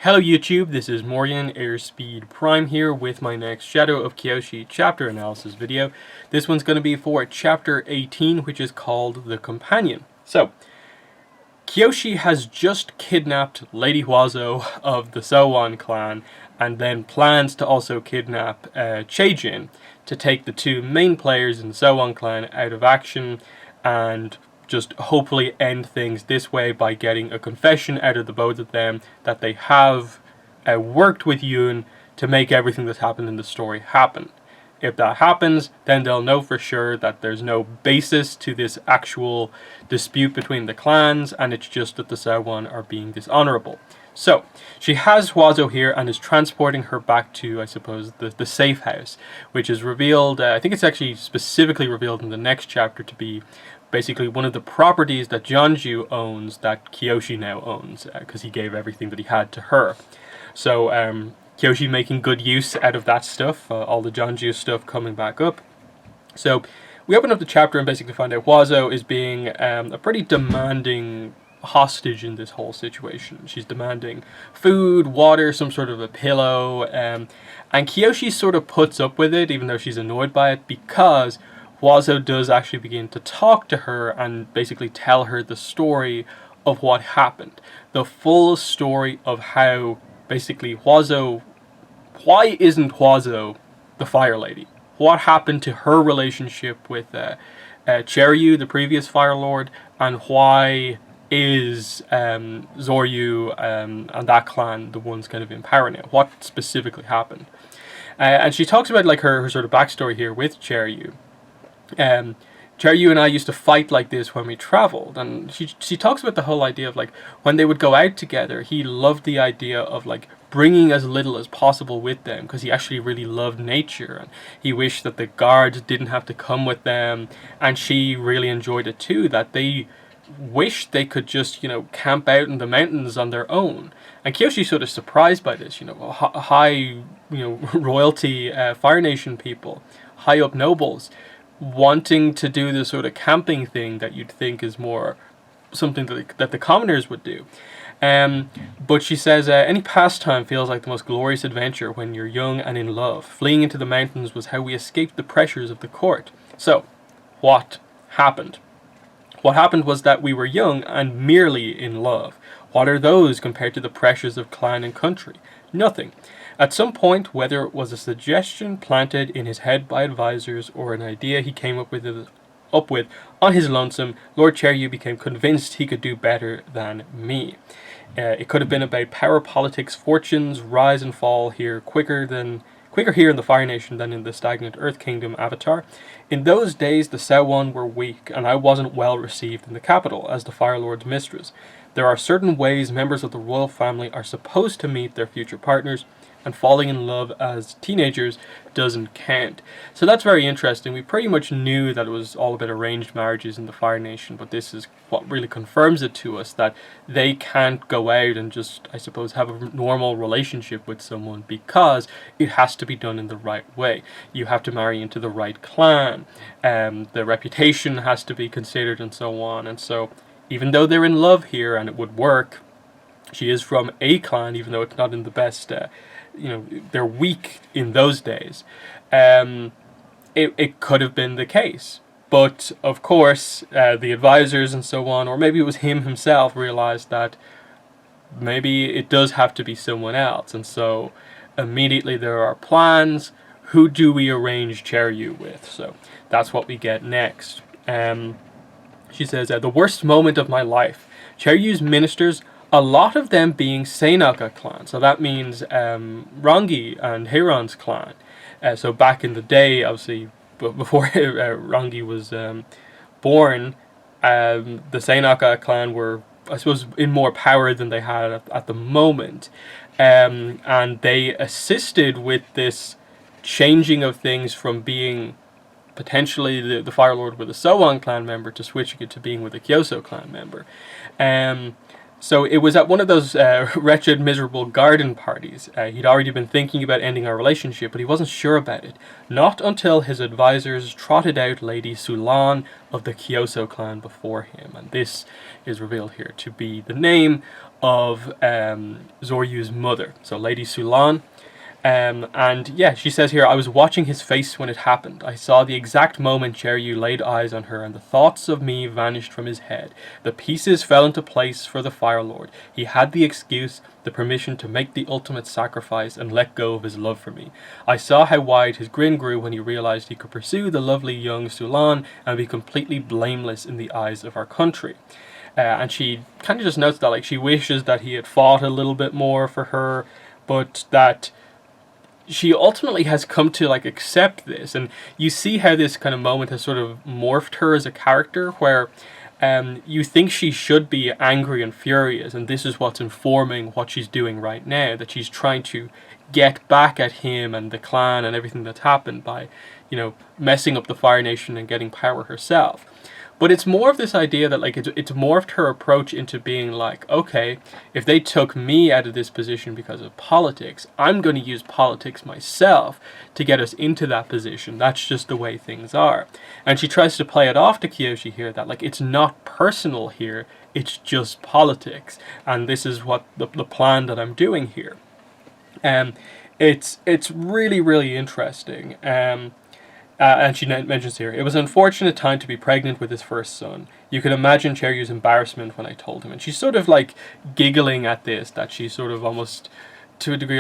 Hello YouTube, this is Morgan Airspeed Prime here with my next Shadow of Kyoshi chapter analysis video. This one's going to be for chapter 18, which is called The Companion. So, Kyoshi has just kidnapped Lady Huazo of the Sowan clan and then plans to also kidnap Cheijin to take the two main players in the Sowan clan out of action and just hopefully end things this way by getting a confession out of the both of them that they have worked with Yoon to make everything that's happened in the story happen. If that happens, then they'll know for sure that there's no basis to this actual dispute between the clans, and it's just that the Sowan are being dishonorable. So, she has Huazo here and is transporting her back to, I suppose, the safe house, which is revealed, I think it's actually specifically revealed in the next chapter to be basically one of the properties that Jeonju owns that Kyoshi now owns, because he gave everything that he had to her. So Kyoshi making good use out of that stuff, all the Jeonju stuff coming back up. So we open up the chapter and basically find out Huazo is being a pretty demanding hostage in this whole situation. She's demanding food, water, some sort of a pillow, and Kyoshi sort of puts up with it, even though she's annoyed by it, because Huazo does actually begin to talk to her and basically tell her the story of what happened. The full story of how basically Huazo... Why isn't Huazo the Fire Lady? What happened to her relationship with Cheryu, the previous Fire Lord, and why is Zoryu and that clan the ones kind of empowering it? What specifically happened? And she talks about like her sort of backstory here with Cheryu. Cheryu and I used to fight like this when we traveled, and she talks about the whole idea of like when they would go out together, he loved the idea of like bringing as little as possible with them because he actually really loved nature, and he wished that the guards didn't have to come with them, and she really enjoyed it too, that they wished they could just, you know, camp out in the mountains on their own. And Kyoshi's sort of surprised by this, you know, high, you know, royalty, Fire Nation people, high up nobles, wanting to do the sort of camping thing that you'd think is more something that the commoners would do. But she says, any pastime feels like the most glorious adventure when you're young and in love. Fleeing into the mountains was how we escaped the pressures of the court. So, what happened? What happened was that we were young and merely in love. What are those compared to the pressures of clan and country? Nothing. At some point, whether it was a suggestion planted in his head by advisors or an idea he came up with on his lonesome, Lord Cheryu became convinced he could do better than me. It could have been about power, politics, fortunes, rise and fall here quicker here in the Fire Nation than in the stagnant Earth Kingdom Avatar. In those days, the Sowan were weak, and I wasn't well received in the capital as the Fire Lord's mistress. There are certain ways members of the royal family are supposed to meet their future partners, and falling in love as teenagers doesn't count. So that's very interesting. We pretty much knew that it was all about arranged marriages in the Fire Nation, but this is what really confirms it to us, that they can't go out and just, I suppose, have a normal relationship with someone, because it has to be done in the right way. You have to marry into the right clan, the reputation has to be considered, and so on. And so, even though they're in love here and it would work, she is from a clan, even though it's not in the best, you know, they're weak in those days. It could have been the case. But, of course, the advisors and so on, or maybe it was him himself, realized that maybe it does have to be someone else. And so, immediately there are plans. Who do we arrange Cheryu with? So, that's what we get next. She says, the worst moment of my life. Cheryu's ministers, a lot of them being Seinaka clan. So that means Rangi and Heiran's clan. So back in the day, obviously, before Rangi was born, the Seinaka clan were, I suppose, in more power than they had at the moment. And they assisted with this changing of things from being potentially the Fire Lord with a Sowan clan member to switching it to being with a Kyoso clan member. So it was at one of those wretched, miserable garden parties. He'd already been thinking about ending our relationship, but he wasn't sure about it. Not until his advisors trotted out Lady Sulan of the Kyoso clan before him. And this is revealed here to be the name of Zoryu's mother. So Lady Sulan. And yeah, she says here, I was watching his face when it happened. I saw the exact moment Cheryu laid eyes on her, and the thoughts of me vanished from his head. The pieces fell into place for the Fire Lord. He had the excuse, the permission to make the ultimate sacrifice and let go of his love for me. I saw how wide his grin grew when he realized he could pursue the lovely young Sulan and be completely blameless in the eyes of our country. And she kind of just notes that, like, she wishes that he had fought a little bit more for her, but that she ultimately has come to, like, accept this. And you see how this kind of moment has sort of morphed her as a character, where you think she should be angry and furious, and this is what's informing what she's doing right now, that she's trying to get back at him and the clan and everything that's happened by, you know, messing up the Fire Nation and getting power herself. But it's more of this idea that, like, it's morphed her approach into being like, okay, if they took me out of this position because of politics, I'm going to use politics myself to get us into that position. That's just the way things are. And she tries to play it off to Kyoshi here that, like, it's not personal here, it's just politics. And this is what the plan that I'm doing here. It's really, really interesting. And she mentions here, it was an unfortunate time to be pregnant with his first son. You can imagine Cheryu's embarrassment when I told him. And she's sort of like giggling at this, that she's sort of almost, to a degree,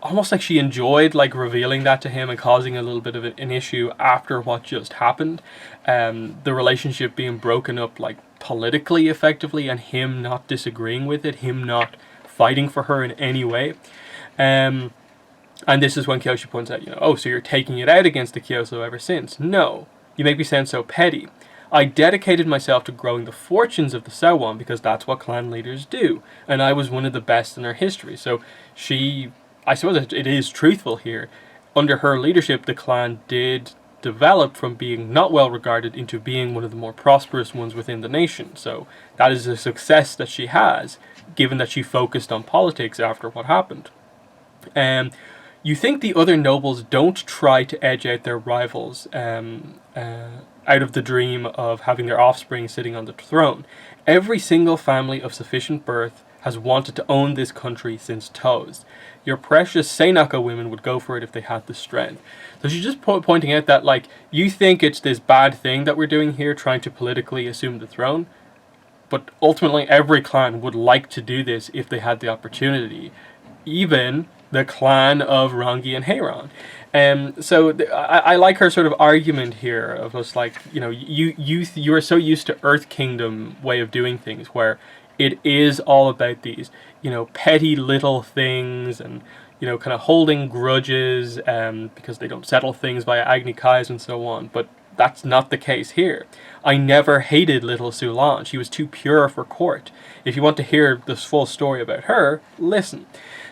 almost like she enjoyed like revealing that to him and causing a little bit of an issue after what just happened. The relationship being broken up, like, politically effectively, and him not disagreeing with it, him not fighting for her in any way. And this is when Kyoshi points out, you know, oh, so you're taking it out against the Kyoso ever since. No, you make me sound so petty. I dedicated myself to growing the fortunes of the Sowon because that's what clan leaders do, and I was one of the best in their history. So she, I suppose it is truthful here. Under her leadership, the clan did develop from being not well regarded into being one of the more prosperous ones within the nation. So that is a success that she has, given that she focused on politics after what happened. You think the other nobles don't try to edge out their rivals out of the dream of having their offspring sitting on the throne. Every single family of sufficient birth has wanted to own this country since Toast. Your precious Seinaka women would go for it if they had the strength. So she's just pointing out that, like, you think it's this bad thing that we're doing here, trying to politically assume the throne, but ultimately every clan would like to do this if they had the opportunity. Even the clan of Rangi and Heiran. So I like her sort of argument here of just like, you know, you are so used to Earth Kingdom way of doing things where it is all about these, you know, petty little things and, you know, kind of holding grudges because they don't settle things via Agni Kais and so on. But that's not the case here. I never hated little Sulan. She was too pure for court. If you want to hear this full story about her, listen.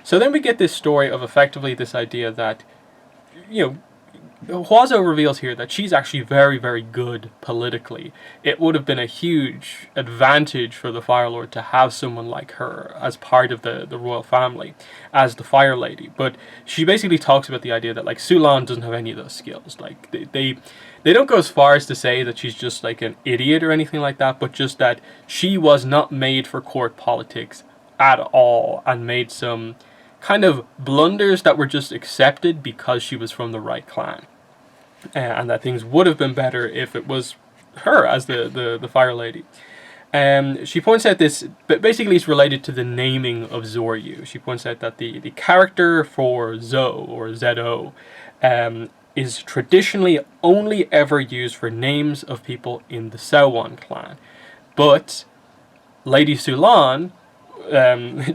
So then we get this story of effectively this idea that, you know, Huazo reveals here that she's actually very, very good politically. It would have been a huge advantage for the Fire Lord to have someone like her as part of the royal family, as the Fire Lady. But she basically talks about the idea that, like, Sulan doesn't have any of those skills. Like, they don't go as far as to say that she's just like an idiot or anything like that, but just that she was not made for court politics at all and made some kind of blunders that were just accepted because she was from the right clan. And that things would have been better if it was her as the Fire Lady. She points out this, but basically it's related to the naming of Zoryu. She points out that the character for Zo, or Z-O, is traditionally only ever used for names of people in the Sowon clan. But Lady Sulan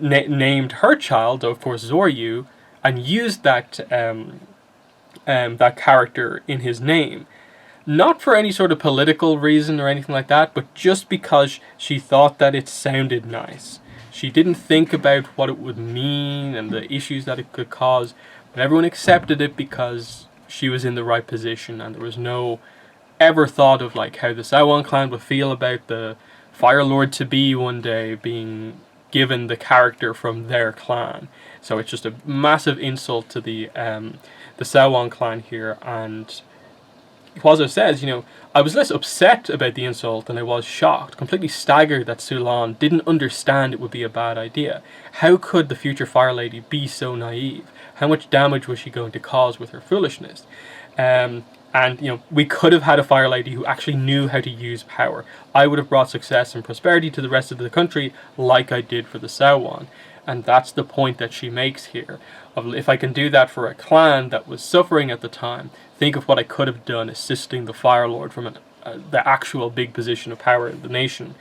named her child, of course, Zoryu, and used that that character in his name. Not for any sort of political reason or anything like that, but just because she thought that it sounded nice. She didn't think about what it would mean and the issues that it could cause, but everyone accepted it because she was in the right position, and there was no ever thought of like how the Sowon clan would feel about the Fire Lord-to-be one day being given the character from their clan. So it's just a massive insult to the Sawan clan here, and Huazo says, I was less upset about the insult than I was shocked, completely staggered that Sulan didn't understand it would be a bad idea. How could the future Fire Lady be so naive? How much damage was she going to cause with her foolishness? And, we could have had a Fire Lady who actually knew how to use power. I would have brought success and prosperity to the rest of the country like I did for the Sawan. And that's the point that she makes here. If I can do that for a clan that was suffering at the time, think of what I could have done assisting the Fire Lord from the actual big position of power in the nation.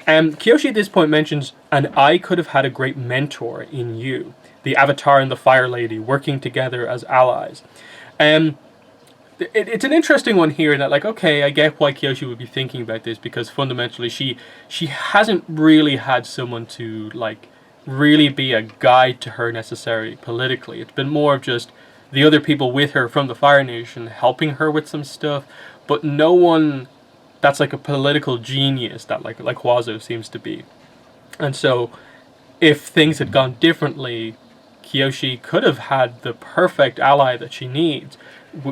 Kyoshi at this point mentions, and I could have had a great mentor in you, the Avatar and the Fire Lady working together as allies. It's an interesting one here that, okay, I get why Kyoshi would be thinking about this, because fundamentally she hasn't really had someone to, really be a guide to her necessarily politically. It's been more of just the other people with her from the Fire Nation helping her with some stuff, but no one that's a political genius that like Huazo seems to be. And so if things had gone differently, Kyoshi could have had the perfect ally that she needs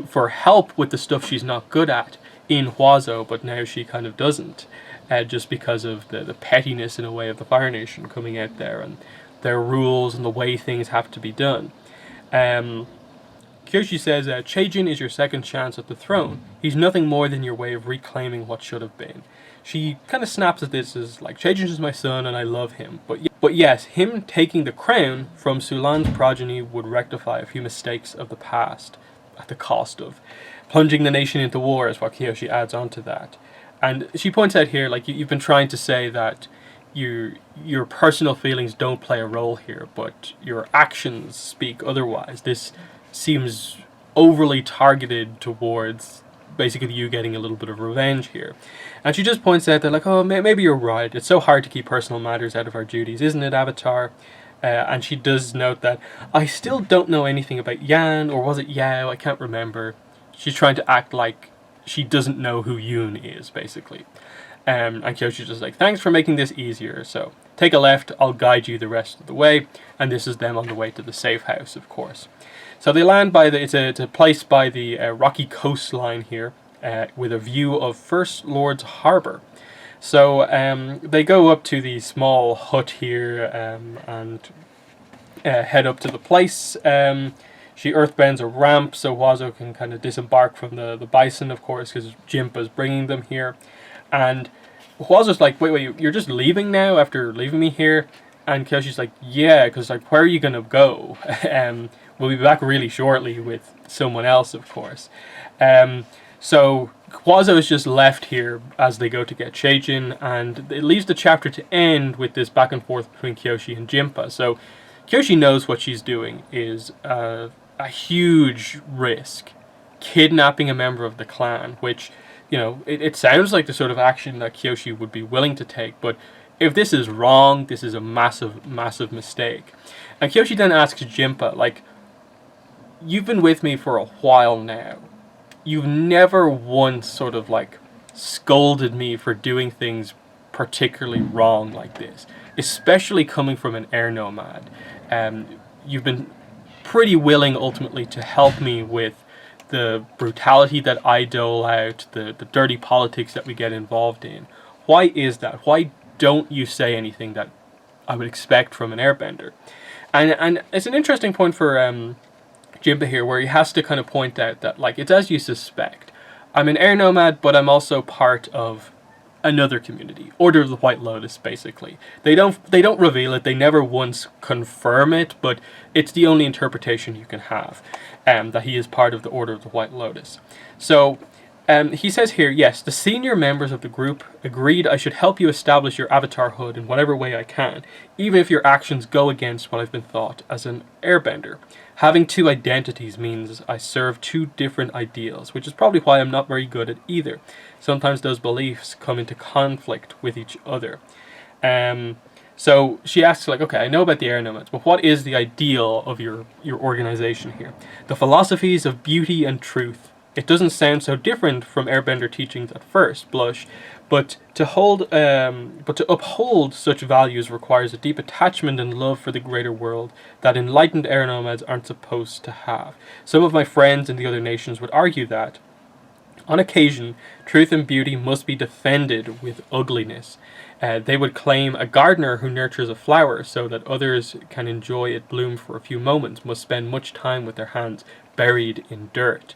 for help with the stuff she's not good at in Huazo, but now she kind of doesn't. Just because of the pettiness in a way of the Fire Nation coming out there and their rules and the way things have to be done. Kyoshi says, Chaejin is your second chance at the throne. He's nothing more than your way of reclaiming what should have been. She kind of snaps at this as, Chaejin is my son and I love him. But yes, him taking the crown from Sulan's progeny would rectify a few mistakes of the past at the cost of plunging the nation into war, is what Kyoshi adds on to that. And she points out here, you've been trying to say that your personal feelings don't play a role here, but your actions speak otherwise. This seems overly targeted towards basically you getting a little bit of revenge here. And she just points out that, oh, maybe you're right. It's so hard to keep personal matters out of our duties, isn't it, Avatar? And she does note that, I still don't know anything about Yan, or was it Yao? I can't remember. She's trying to act like she doesn't know who Yoon is, basically. And Kyoshi's just thanks for making this easier. So take a left, I'll guide you the rest of the way. And this is them on the way to the safe house, of course. So they land by it's a place by the rocky coastline here, with a view of First Lord's Harbour. So they go up to the small hut here and head up to the place. She earthbends a ramp so Huazo can kind of disembark from the bison, of course, because Jimpa's bringing them here. And Huazo's wait, you're just leaving now after leaving me here? And Kyoshi's yeah, because where are you going to go? We'll be back really shortly with someone else, of course. So Huazo is just left here as they go to get Chaejin, and it leaves the chapter to end with this back and forth between Kyoshi and Jimpa. So Kyoshi knows what she's doing is a huge risk, kidnapping a member of the clan, which, it sounds like the sort of action that Kyoshi would be willing to take, but if this is wrong, this is a massive, massive mistake. And Kyoshi then asks Jimpa, you've been with me for a while now. You've never once sort of scolded me for doing things particularly wrong like this, especially coming from an air nomad. You've been pretty willing ultimately to help me with the brutality that I dole out, the dirty politics that we get involved in. Why is that? Why don't you say anything that I would expect from an airbender? And it's an interesting point for Jimpa here, where he has to kind of point out that it's as you suspect. I'm an air nomad, but I'm also part of another community, Order of the White Lotus, basically. They don't reveal it, they never once confirm it, but it's the only interpretation you can have, that he is part of the Order of the White Lotus. So he says here, yes, the senior members of the group agreed I should help you establish your avatarhood in whatever way I can, even if your actions go against what I've been thought as an airbender. Having two identities means I serve two different ideals, which is probably why I'm not very good at either. Sometimes those beliefs come into conflict with each other. So she asks, okay, I know about the air nomads, but what is the ideal of your organization here? The philosophies of beauty and truth, It doesn't sound so different from airbender teachings at first blush, but to uphold such values requires a deep attachment and love for the greater world that enlightened air nomads aren't supposed to have. Some of my friends in the other nations would argue that, on occasion, truth and beauty must be defended with ugliness. They would claim a gardener who nurtures a flower so that others can enjoy it bloom for a few moments must spend much time with their hands buried in dirt.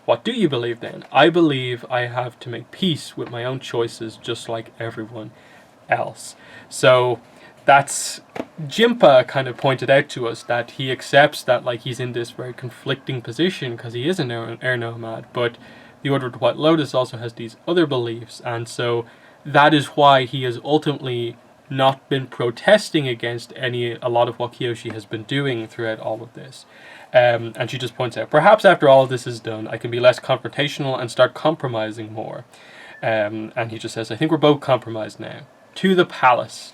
What do you believe then? I believe I have to make peace with my own choices just like everyone else. So that's Jinpa kind of pointed out to us that he accepts that like he's in this very conflicting position because he is an air nomad, but the Order of the White Lotus also has these other beliefs, and so that is why he has ultimately not been protesting against a lot of what Kyoshi has been doing throughout all of this. And she just points out, perhaps after all of this is done, I can be less confrontational and start compromising more. And he just says, I think we're both compromised now. To the palace.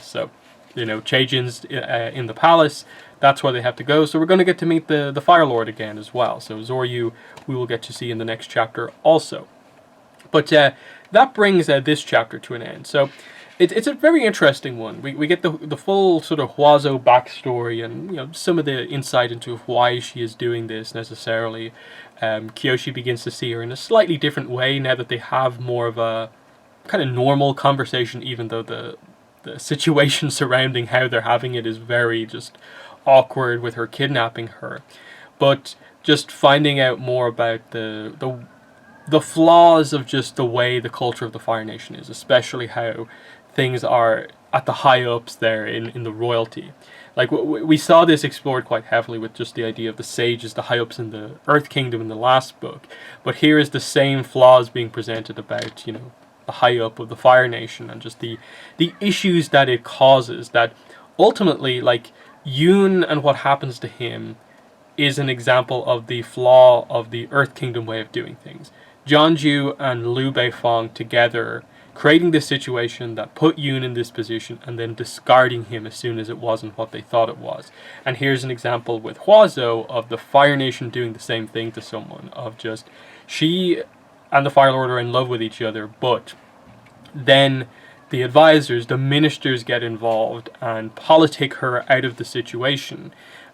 So, Chaejin's in the palace. That's where they have to go. So we're going to get to meet the Fire Lord again as well. So Zoryu we will get to see in the next chapter also. But that brings this chapter to an end. So it's a very interesting one. We get the full sort of Huazo backstory and some of the insight into why she is doing this necessarily. Kyoshi begins to see her in a slightly different way now that they have more of a kind of normal conversation, even though the situation surrounding how they're having it is very just awkward with her kidnapping her. But just finding out more about the flaws of just the way the culture of the Fire Nation is, especially how things are at the high ups there in the royalty. Like we saw this explored quite heavily with just the idea of the sages, the high ups in the Earth Kingdom in the last book. But here is the same flaws being presented about, the high up of the Fire Nation and just the issues that it causes, that ultimately, like, Yoon and what happens to him is an example of the flaw of the Earth Kingdom way of doing things. Jeonju and Liu Beifong together creating this situation that put Yoon in this position and then discarding him as soon as it wasn't what they thought it was. And here's an example with Huazo of the Fire Nation doing the same thing to someone, of just she and the Fire Lord are in love with each other, but then the advisors, the ministers, get involved and politic her out of the situation,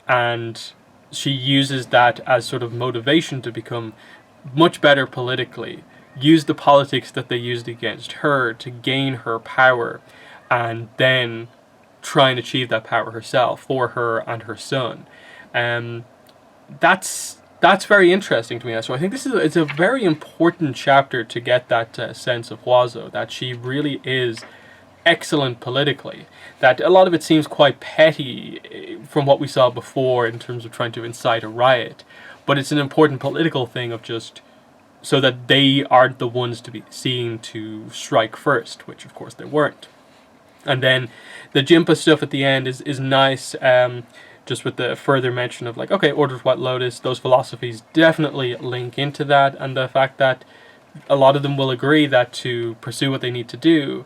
and she uses that as sort of motivation to become much better politically, use the politics that they used against her to gain her power, and then try and achieve that power herself for her and her son. That's very interesting to me. So I think it's a very important chapter to get that sense of Huazo, that she really is excellent politically. That a lot of it seems quite petty from what we saw before in terms of trying to incite a riot, but it's an important political thing of just so that they aren't the ones to be seen to strike first, which of course they weren't. And then the Jinpa stuff at the end is nice, just with the further mention of like, okay, Order of White Lotus, those philosophies definitely link into that, and the fact that a lot of them will agree that to pursue what they need to do,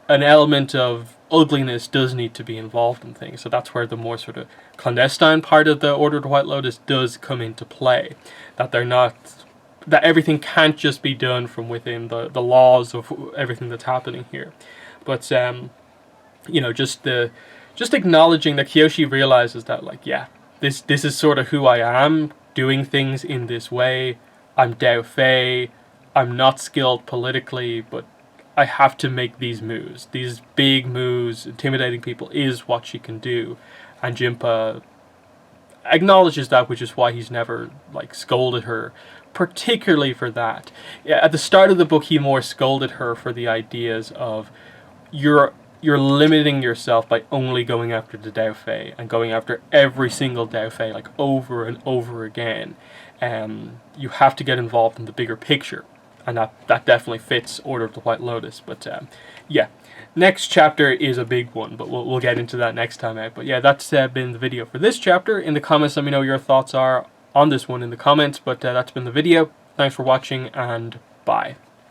an element of ugliness does need to be involved in things. So that's where the more sort of clandestine part of the Order of the White Lotus does come into play. That everything can't just be done from within the laws of everything that's happening here. But just acknowledging that Kyoshi realizes that, like, yeah, this is sort of who I am, doing things in this way. I'm Dao Fei. I'm not skilled politically, but I have to make these moves. These big moves, intimidating people, is what she can do. And Jinpa acknowledges that, which is why he's never like scolded her particularly for that. Yeah, at the start of the book, he more scolded her for the ideas of you're limiting yourself by only going after the Dao Fei and going after every single Dao Fei like over and over again. You have to get involved in the bigger picture, and that definitely fits Order of the White Lotus. But yeah, next chapter is a big one, but we'll get into that next time out. But yeah, that's been the video for this chapter. In the comments, let me know your thoughts are on this one in the comments. But that's been the video. Thanks for watching, and bye.